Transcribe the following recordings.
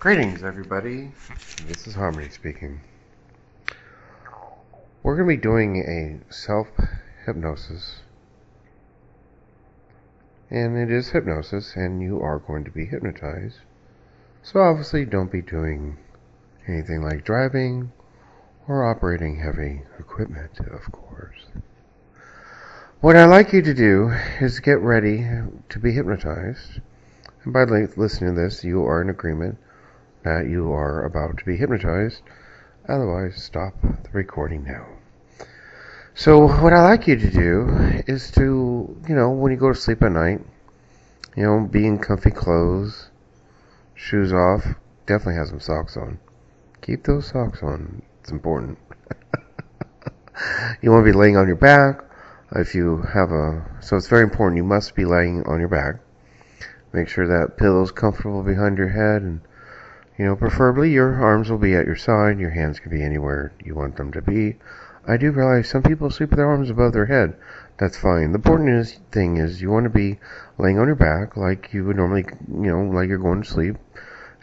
Greetings, everybody. This is Harmony speaking. We're going to be doing a self-hypnosis. And it is hypnosis, and you are going to be hypnotized. So obviously don't be doing anything like driving or operating heavy equipment, of course. What I'd like you to do is get ready to be hypnotized. And by listening to this, you are in agreement that you are about to be hypnotized. Otherwise, stop the recording now. So what I like you to do is to, when you go to sleep at night, be in comfy clothes, shoes off, definitely have some socks on. Keep those socks on. It's important. You want to be laying on your back. So it's very important. You must be laying on your back. Make sure that pillow's comfortable behind your head, and preferably your arms will be at your side. Your hands can be anywhere you want them to be. I do realize some people sleep with their arms above their head. That's fine. The important thing is you want to be laying on your back like you would normally, like you're going to sleep.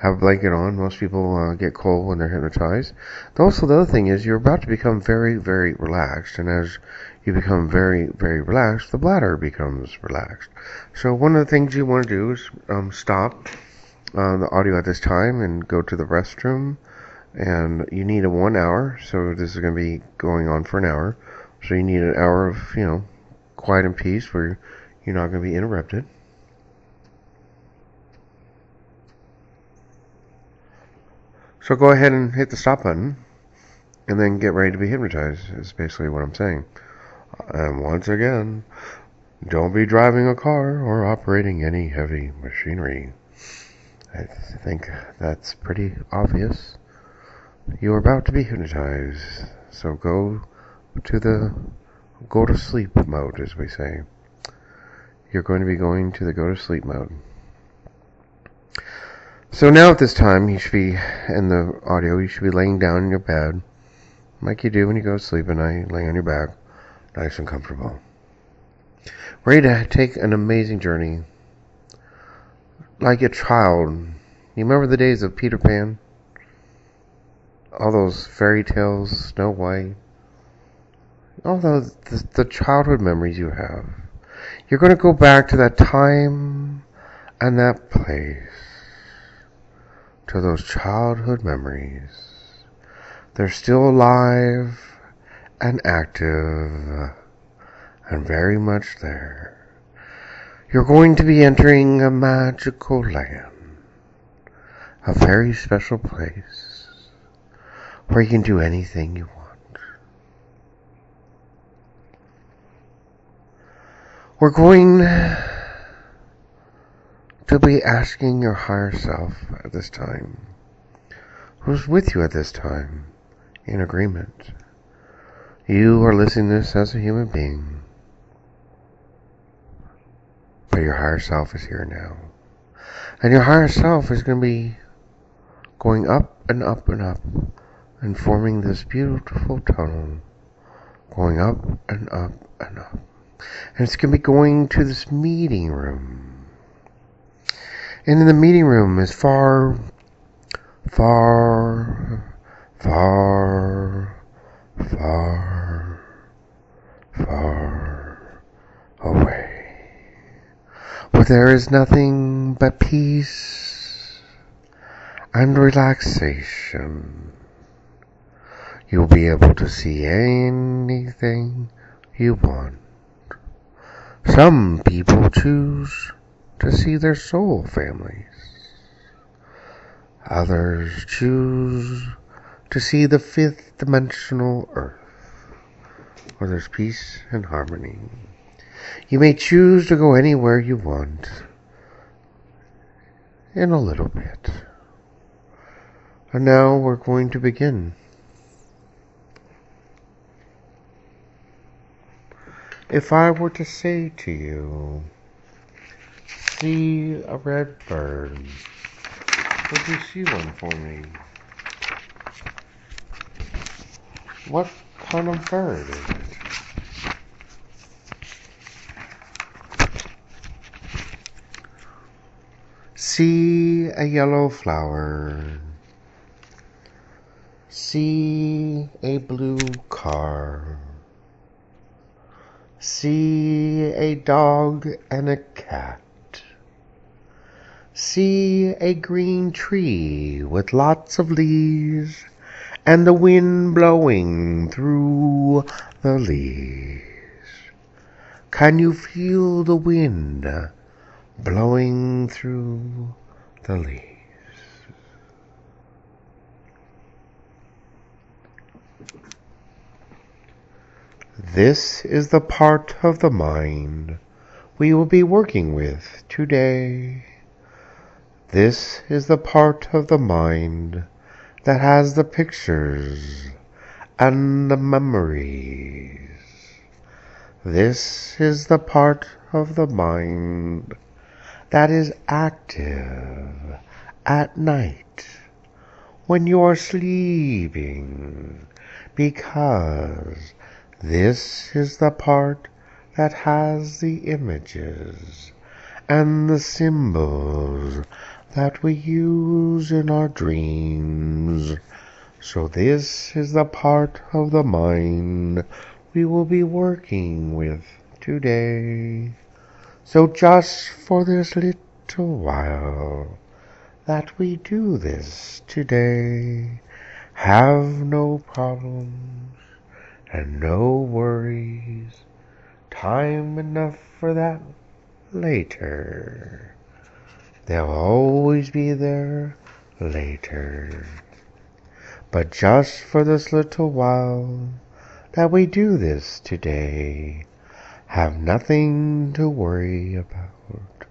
Have a blanket on. Most people get cold when they're hypnotized. Also, the other thing is you're about to become very, very relaxed. And as you become very, very relaxed, the bladder becomes relaxed. So one of the things you want to do is stop the audio at this time and go to the restroom. And you need a 1 hour. So this is going to be going on for an hour. So you need an hour of, quiet and peace where you're not going to be interrupted. So go ahead and hit the stop button, and then get ready to be hypnotized, is basically what I'm saying. And once again, don't be driving a car or operating any heavy machinery. I think that's pretty obvious. You're about to be hypnotized, so go to sleep mode, as we say. You're going to be going to the go to sleep mode. So now at this time, you should be, in the audio, you should be laying down in your bed, like you do when you go to sleep at night, laying on your back, nice and comfortable. Ready to take an amazing journey, like a child. You remember the days of Peter Pan? All those fairy tales, Snow White, all the childhood memories you have. You're going to go back to that time and that place. To those childhood memories. They're still alive and active and very much there. You're going to be entering a magical land, a very special place where you can do anything you want. We're going to be asking your higher self at this time, who's with you at this time, in agreement. You are listening to this as a human being, but your higher self is here now. And your higher self is going to be going up and up and up, and forming this beautiful tunnel, going up and up and up. And it's going to be going to this meeting room. And in the meeting room is far, far, far, far, far away, where there is nothing but peace and relaxation. You'll be able to see anything you want. Some people choose to see their soul families. Others choose to see the fifth dimensional earth, where there's peace and harmony. You may choose to go anywhere you want in a little bit. And now we're going to begin. If I were to say to you, see a red bird, would you see one for me? What kind of bird is it? See a yellow flower. See a blue car. See a dog and a cat. See a green tree with lots of leaves and the wind blowing through the leaves. Can you feel the wind blowing through the leaves? This is the part of the mind we will be working with today. This is the part of the mind that has the pictures and the memories. This is the part of the mind that is active at night when you are sleeping, because this is the part that has the images and the symbols that we use in our dreams. So this is the part of the mind we will be working with today. So just for this little while that we do this today, have no problems and no worries. Time enough for that later. They'll always be there later. But just for this little while that we do this today, have nothing to worry about.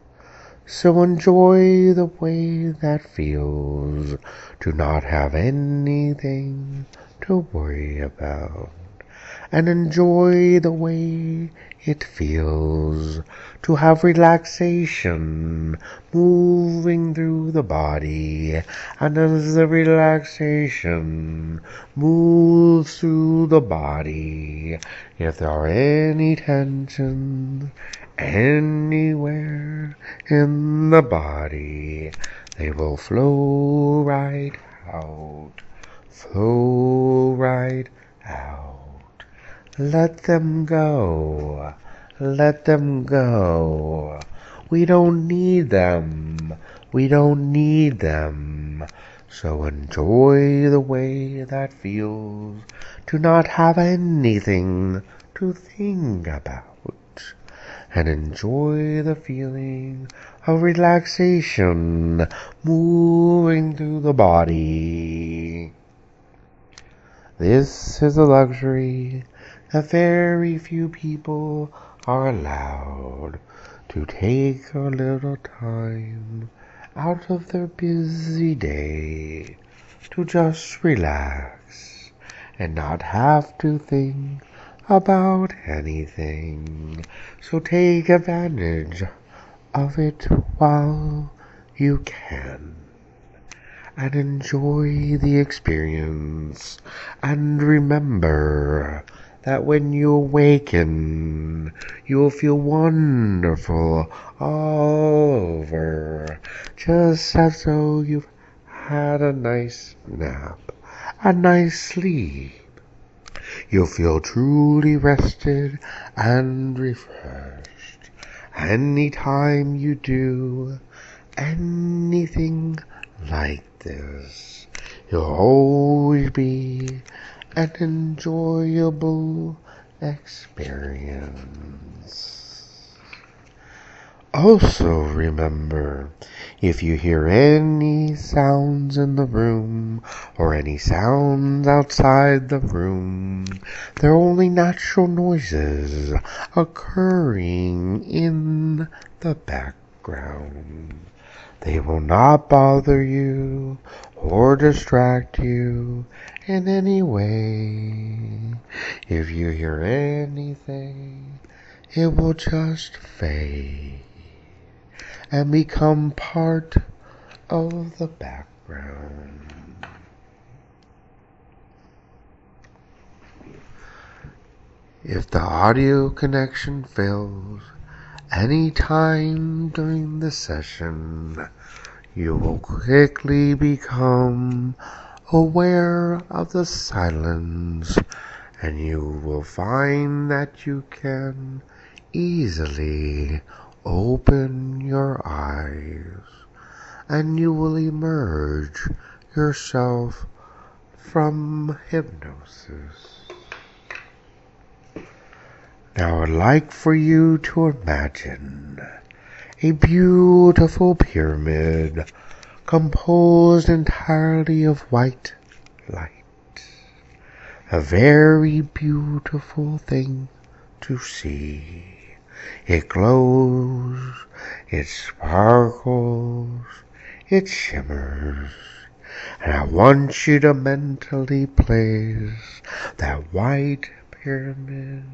So enjoy the way that feels to not have anything to worry about. And enjoy the way it feels to have relaxation moving through the body. And as the relaxation moves through the body, if there are any tensions anywhere in the body, they will flow right out. Flow right out. Let them go. Let them go. We don't need them. We don't need them. So enjoy the way that feels to not have anything to think about. And enjoy the feeling of relaxation moving through the body. This is a luxury that very few people are allowed to take a little time out of their busy day to just relax and not have to think about anything. So take advantage of it while you can. And enjoy the experience. And remember that when you awaken, you will feel wonderful all over, just as though you've had a nice nap, a nice sleep. You'll feel truly rested and refreshed. Anytime you do anything like this, you'll always be an enjoyable experience. Also remember, if you hear any sounds in the room or any sounds outside the room, they're only natural noises occurring in the background. They will not bother you or distract you in any way. If you hear anything, it will just fade and become part of the background. If the audio connection fails any time during the session, You will quickly become aware of the silence, and you will find that you can easily open your eyes, and you will emerge yourself from hypnosis. Now I'd like for you to imagine a beautiful pyramid composed entirely of white light. A very beautiful thing to see. It glows, it sparkles, it shimmers. And I want you to mentally place that white pyramid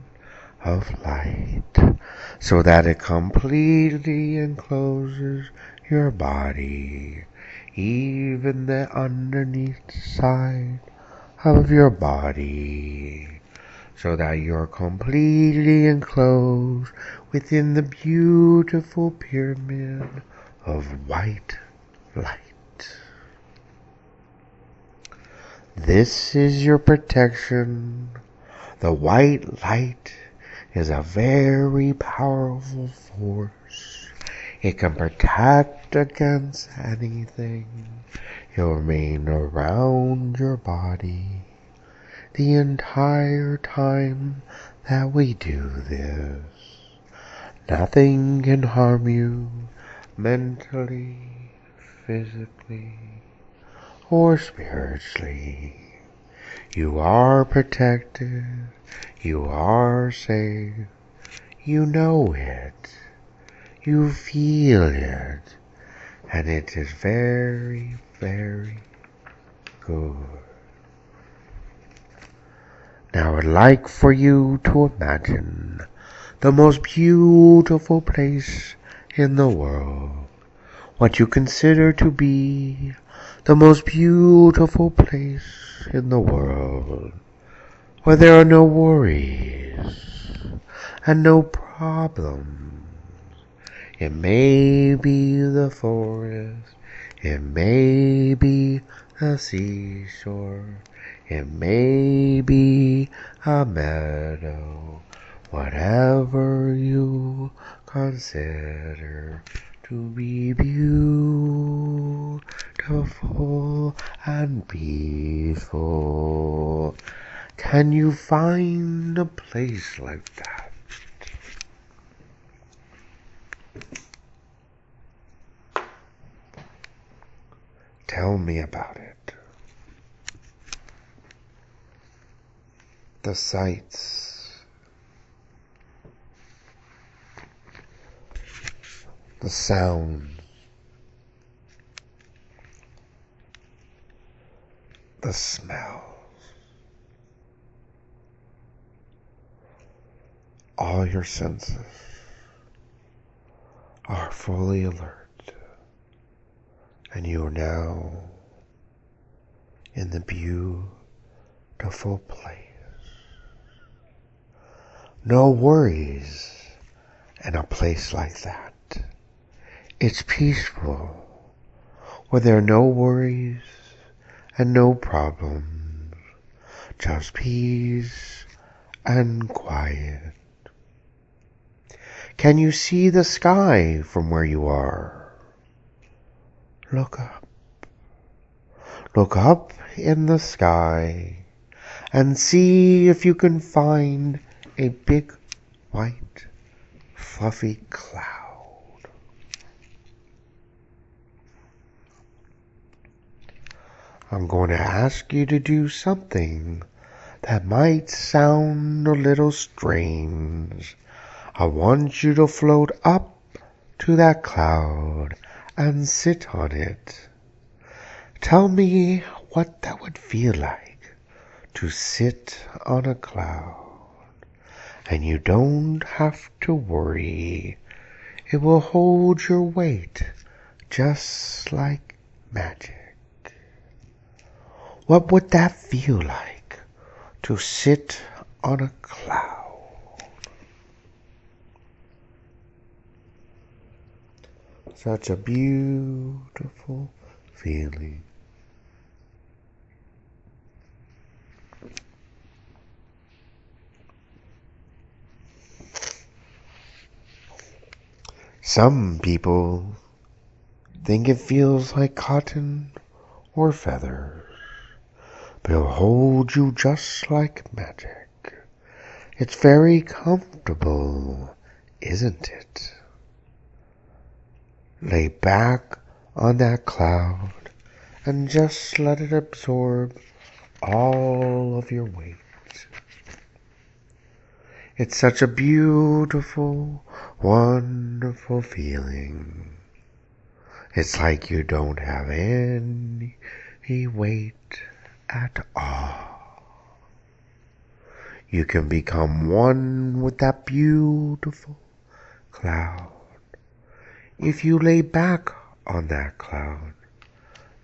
of light so that it completely encloses your body, even the underneath side of your body, so that you're completely enclosed within the beautiful pyramid of white light. This is your protection. The white light is a very powerful force. It can protect against anything. It'll remain around your body the entire time that we do this. Nothing can harm you mentally, physically, or spiritually. You are protected. You are safe. You know it. You feel it. And it is very, very good. Now I'd like for you to imagine the most beautiful place in the world. What you consider to be the most beautiful place in the world, where there are no worries and no problems. It may be the forest, it may be the seashore, it may be a meadow, whatever you consider to be beautiful and peaceful. Can you find a place like that? Tell me about it. The sights, the sounds, the smells, all your senses are fully alert, and you are now in the beautiful place. No worries in a place like that. It's peaceful, where there are no worries and no problems, just peace and quiet. Can you see the sky from where you are? Look up. Look up in the sky and see if you can find a big white fluffy cloud. I'm going to ask you to do something that might sound a little strange. I want you to float up to that cloud and sit on it. Tell me what that would feel like to sit on a cloud. And you don't have to worry. It will hold your weight just like magic. What would that feel like to sit on a cloud? Such a beautiful feeling. Some people think it feels like cotton or feathers, but it'll hold you just like magic. It's very comfortable, isn't it? Lay back on that cloud and just let it absorb all of your weight. It's such a beautiful, wonderful feeling. It's like you don't have any weight at all. You can become one with that beautiful cloud. If you lay back on that cloud,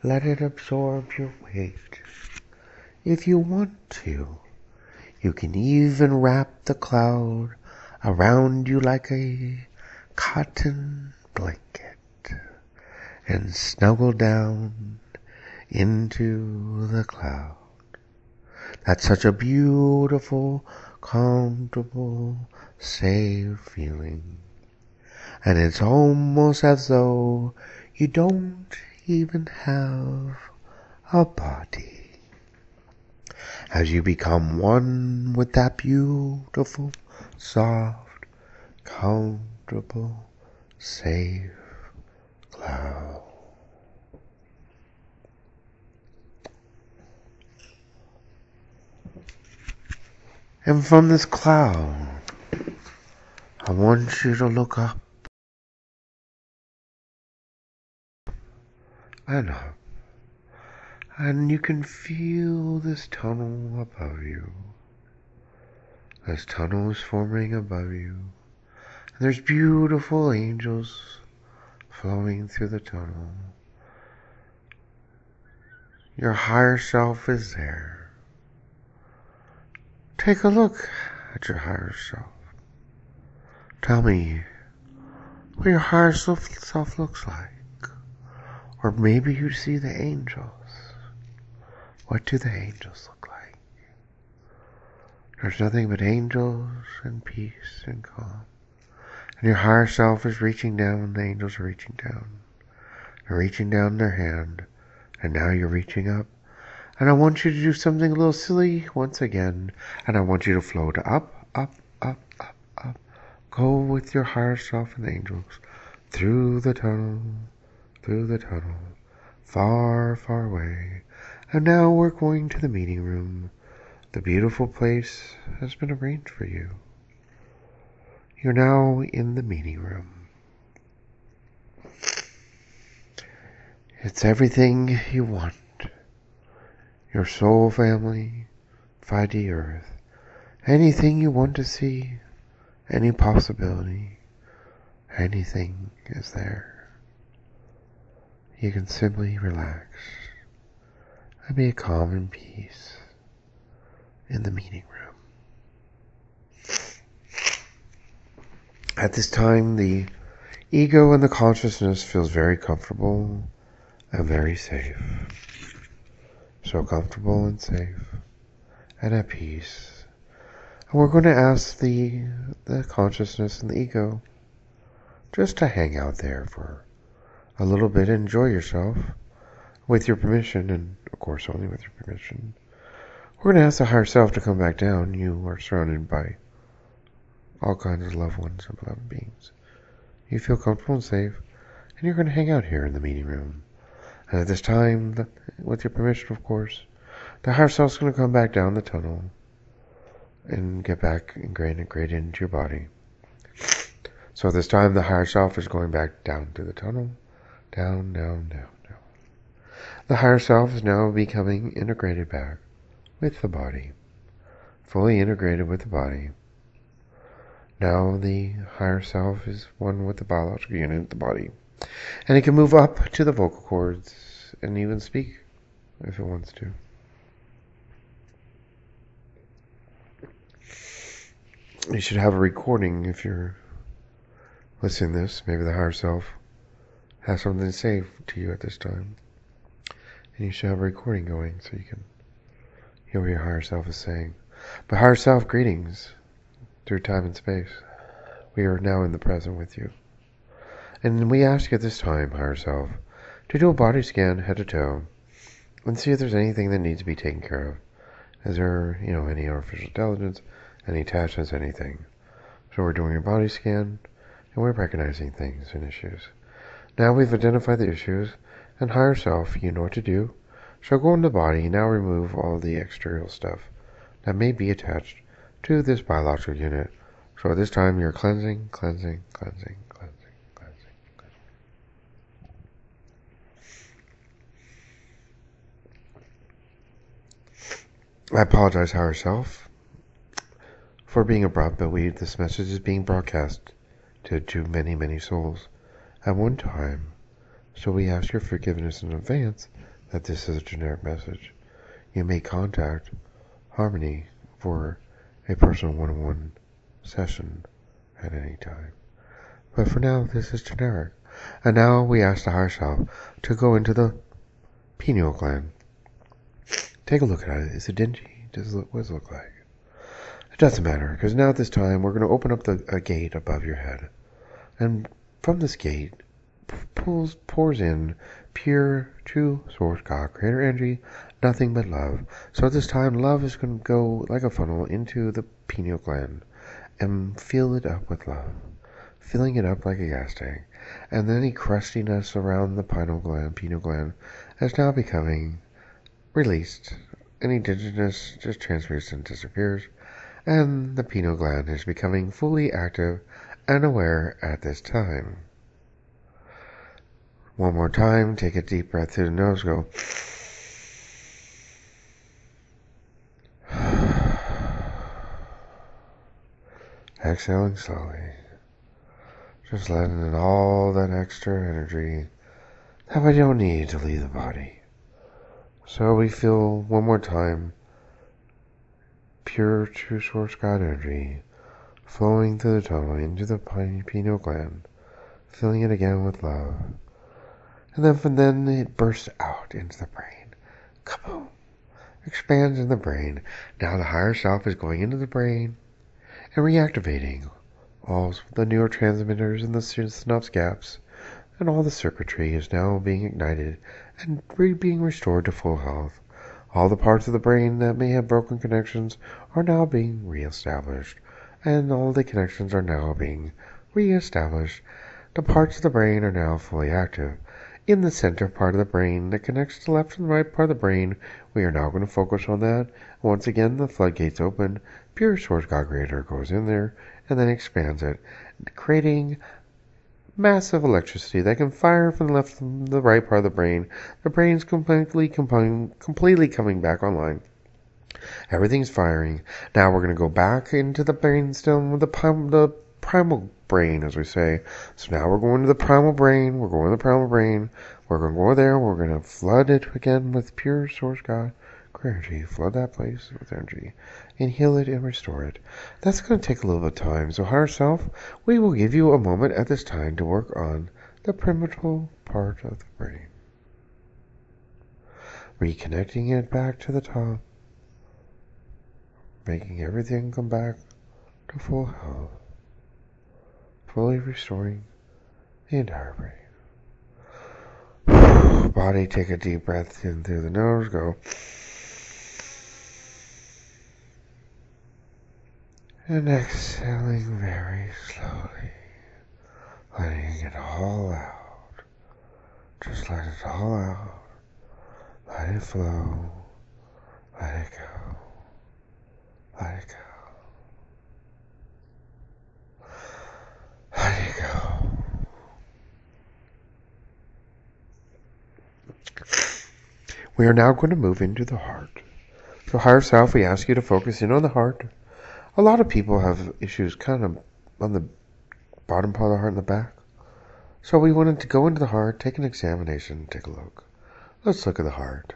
let it absorb your weight. If you want to, you can even wrap the cloud around you like a cotton blanket and snuggle down into the cloud. That's such a beautiful, comfortable, safe feeling. And it's almost as though you don't even have a body. As you become one with that beautiful, soft, comfortable, safe cloud. And from this cloud, I want you to look up and up. And you can feel this tunnel above you. This tunnel is forming above you. And there's beautiful angels flowing through the tunnel. Your higher self is there. Take a look at your higher self. Tell me what your higher self looks like. Or maybe you see the angels. What do the angels look like? There's nothing but angels and peace and calm. And your higher self is reaching down, the angels are reaching down. They're reaching down their hand, and now you're reaching up. And I want you to do something a little silly once again, and I want you to float up, up, up, up, up. Go with your higher self and the angels through the tunnel, far, far away. And now we're going to the meeting room. The beautiful place has been arranged for you. You're now in the meeting room. It's everything you want. Your soul family, 5D Earth. Anything you want to see, any possibility, anything is there. You can simply relax and be calm and peace in the meeting room. At this time, the ego and the consciousness feels very comfortable and very safe. So comfortable and safe and at peace. And we're going to ask the consciousness and the ego just to hang out there for a little bit and enjoy yourself with your permission, and of course only with your permission. We're going to ask the higher self to come back down. You are surrounded by all kinds of loved ones and beloved beings. You feel comfortable and safe, and you're going to hang out here in the meeting room. And at this time, with your permission, of course, the higher self's going to come back down the tunnel and get back integrated into your body. So at this time, the higher self is going back down through the tunnel. Down, down, down, down. The higher self is now becoming integrated back with the body. Fully integrated with the body. Now the higher self is one with the biological unit, the body. And it can move up to the vocal cords and even speak if it wants to. You should have a recording if you're listening to this. Maybe the higher self has something to say to you at this time. And you should have a recording going so you can hear what your higher self is saying. But higher self, greetings through time and space. We are now in the present with you. And we ask you at this time, higher self, to do a body scan head to toe and see if there's anything that needs to be taken care of. Is there, any artificial intelligence, any attachments, anything? So we're doing a body scan and we're recognizing things and issues. Now we've identified the issues, and higher self, you know what to do. So go into the body and now remove all the external stuff that may be attached to this biological unit. So at this time you're cleansing, cleansing, cleansing, cleansing, cleansing, cleansing. I apologize, higher self, for being abrupt, but this message is being broadcast to many, many souls at one time. So we ask your forgiveness in advance that this is a generic message. You may contact Harmony for a personal one-on-one session at any time. But for now, this is generic. And now we ask the higher self to go into the pineal gland. Take a look at it. Is it dingy? What does it look like? It doesn't matter, because now at this time, we're going to open up a gate above your head. And from this gate, pours in pure, true source God, creator energy, nothing but love. So at this time, love is going to go like a funnel into the pineal gland and fill it up with love, filling it up like a gas tank. And then any crustiness around the pineal gland is now becoming released. Any digitness just transmutes and disappears, and the pineal gland is becoming fully active and aware at this time. One more time, take a deep breath through the nose, go. Exhaling slowly. Just letting in all that extra energy that we don't need to leave the body. So we feel one more time pure, true source God energy flowing through the tunnel into the pineal gland, filling it again with love. And then from then it bursts out into the brain. Kaboom! Expands in the brain. Now the higher self is going into the brain and reactivating all the neurotransmitters in the synapse gaps, and all the circuitry is now being ignited and being restored to full health. All the parts of the brain that may have broken connections are now being reestablished, and all the connections are now being reestablished. The parts of the brain are now fully active. In the center part of the brain that connects the left and the right part of the brain, we are now going to focus on that. Once again, the floodgates open. Pure Source God Creator goes in there and then expands it, creating massive electricity that can fire from the left and the right part of the brain. The brain's completely coming back online. Everything's firing. Now we're going to go back into the brainstem with the primal brain, as we say. So now we're going to the primal brain. We're going to the primal brain. We're going to go there. We're going to flood it again with pure source God energy. Flood that place with energy and heal it and restore it. That's going to take a little bit of time. So higher self, we will give you a moment at this time to work on the primitive part of the brain. Reconnecting it back to the top. Making everything come back to full health. Fully restoring the entire brain. Body, take a deep breath in through the nose. Go. And exhaling very slowly. Letting it all out. Just let it all out. Let it flow. Let it go. Let it go. Let it go. We are now going to move into the heart. So higher self, we ask you to focus in on the heart. A lot of people have issues kind of on the bottom part of the heart and the back. So we wanted to go into the heart, take an examination, take a look. Let's look at the heart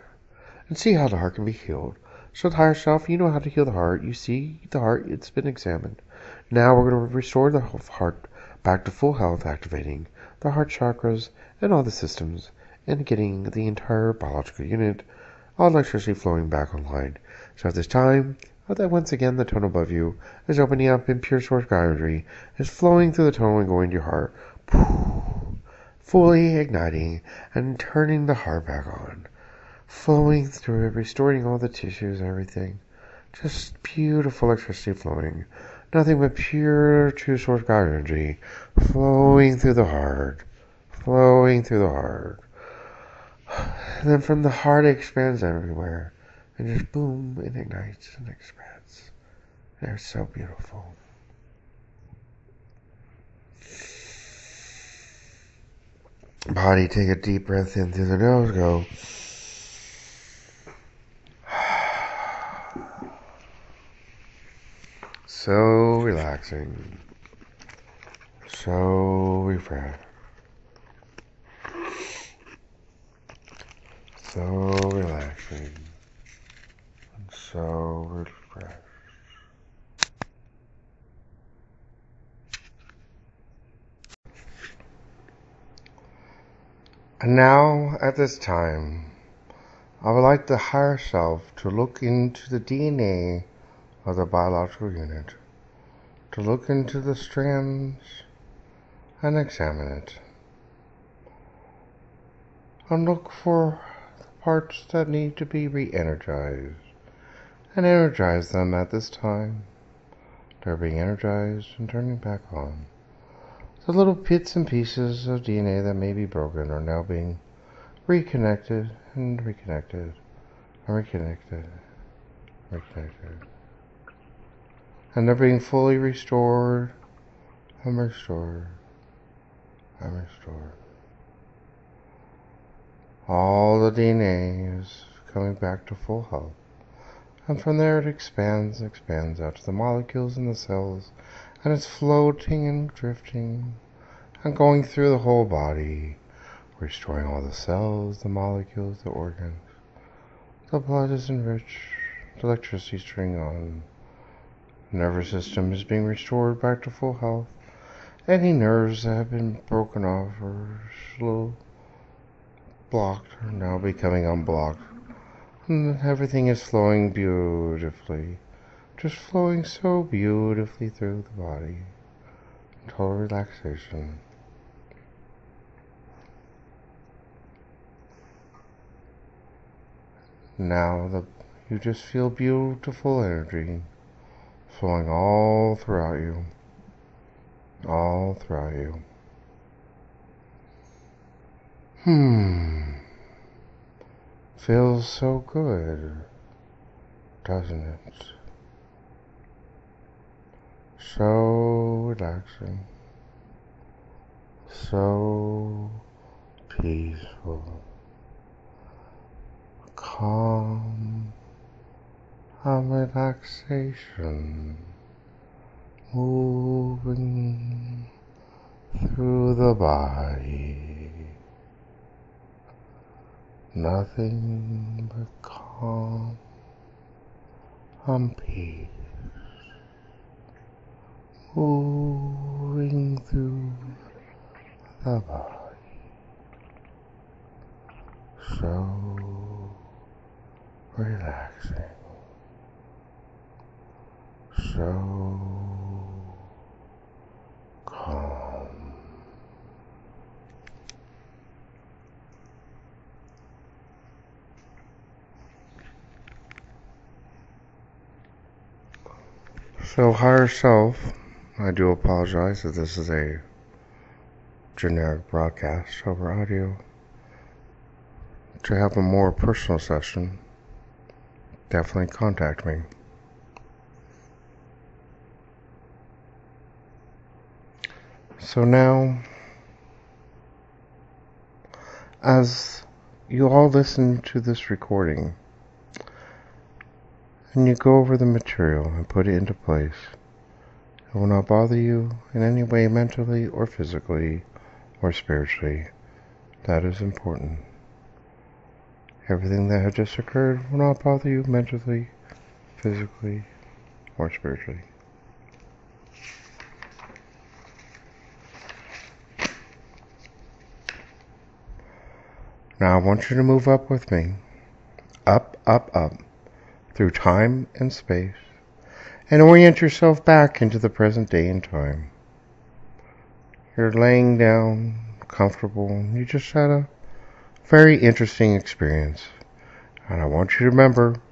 and see how the heart can be healed. So the higher self, you know how to heal the heart. You see the heart, it's been examined. Now we're going to restore the heart back to full health, activating the heart chakras and all the systems, and getting the entire biological unit, all electricity flowing back online. So at this time, that once again the tone above you is opening up in pure source God energy, is flowing through the tone and going to your heart, fully igniting and turning the heart back on, flowing through it, restoring all the tissues and everything. Just beautiful electricity flowing. Nothing but pure true source God energy flowing through the heart. Flowing through the heart. And then from the heart it expands everywhere. And just boom, it ignites and expands. They're so beautiful. Body, take a deep breath in through the nose. Go. So relaxing. So refreshed. So relaxing. And so refreshed. And now, at this time, I would like the higher self to look into the DNA of the biological unit, to look into the strands and examine it, and look for the parts that need to be re-energized, and energize them at this time. They're being energized and turning back on. The little bits and pieces of DNA that may be broken are now being reconnected and reconnected and reconnected, reconnected. And they're being fully restored and restored and restored. All the DNA is coming back to full health. And from there it expands out to the molecules in the cells, and it's floating and drifting and going through the whole body, restoring all the cells, the molecules, the organs. The blood is enriched, the electricity is turning on, the nervous system is being restored back to full health. Any nerves that have been broken off or a little blocked are now becoming unblocked. And everything is flowing beautifully, just flowing so beautifully through the body. Total relaxation. Now you just feel beautiful energy flowing all throughout you. All throughout you. Feels so good, doesn't it? So relaxing. So peaceful. Calm and relaxation moving through the body. Nothing but calm and peace moving through the body. So relaxing. So calm. So higher self, I do apologize if this is a generic broadcast over audio. To have a more personal session, definitely contact me. So now, as you all listen to this recording, and you go over the material and put it into place, it will not bother you in any way mentally or physically or spiritually. That is important. Everything that had just occurred will not bother you mentally, physically, or spiritually. Now I want you to move up with me. Up, up, up. Through time and space. And orient yourself back into the present day and time. You're laying down, comfortable. You just had a very interesting experience. And I want you to remember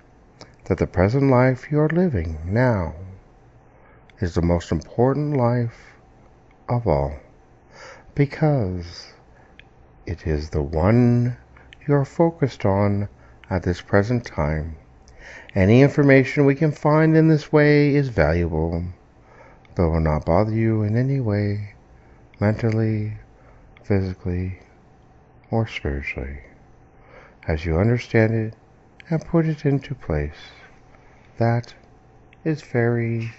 that the present life you are living now is the most important life of all, because it is the one you are focused on at this present time. Any information we can find in this way is valuable, but will not bother you in any way, mentally, physically, or spiritually, as you understand it and put it into place. That is very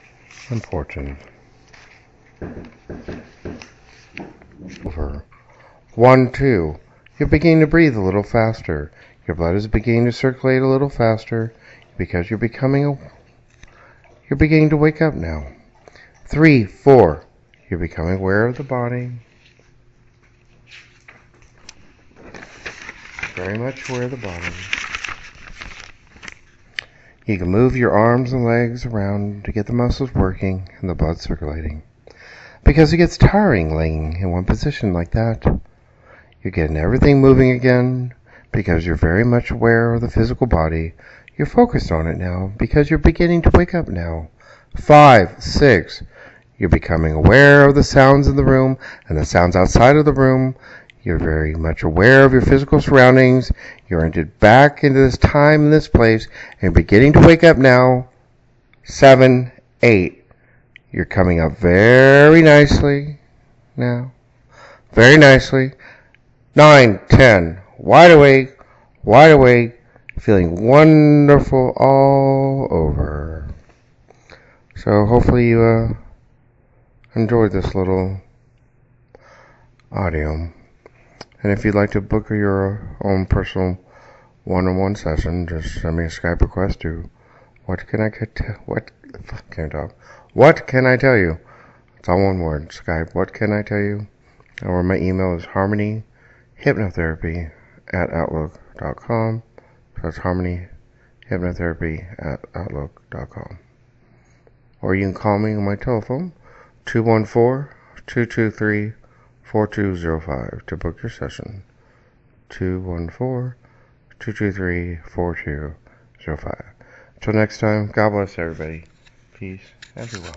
important. Over. 1, 2. You're beginning to breathe a little faster. Your blood is beginning to circulate a little faster because you're beginning to wake up now. 3, 4. You're becoming aware of the body. Very much aware of the body. You can move your arms and legs around to get the muscles working and the blood circulating. Because it gets tiring laying in one position like that. You're getting everything moving again because you're very much aware of the physical body. You're focused on it now because you're beginning to wake up now. 5, 6. You're becoming aware of the sounds in the room and the sounds outside of the room. You're very much aware of your physical surroundings. You're entered back into this time and this place, and you're beginning to wake up now. 7, 8. You're coming up very nicely now. Very nicely. 9, 10. Wide awake, feeling wonderful all over. So hopefully you enjoyed this little audio. And if you'd like to book your own personal one-on-one session, just send me a Skype request to what can I tell you? It's all one word. Skype. What can I tell you? Or my email is harmonyhypnotherapy@outlook.com. So that's harmonyhypnotherapy@outlook.com. Or you can call me on my telephone, 214-223-4205 to book your session. 214-223-4205. Until next time, God bless everybody. Peace and be well.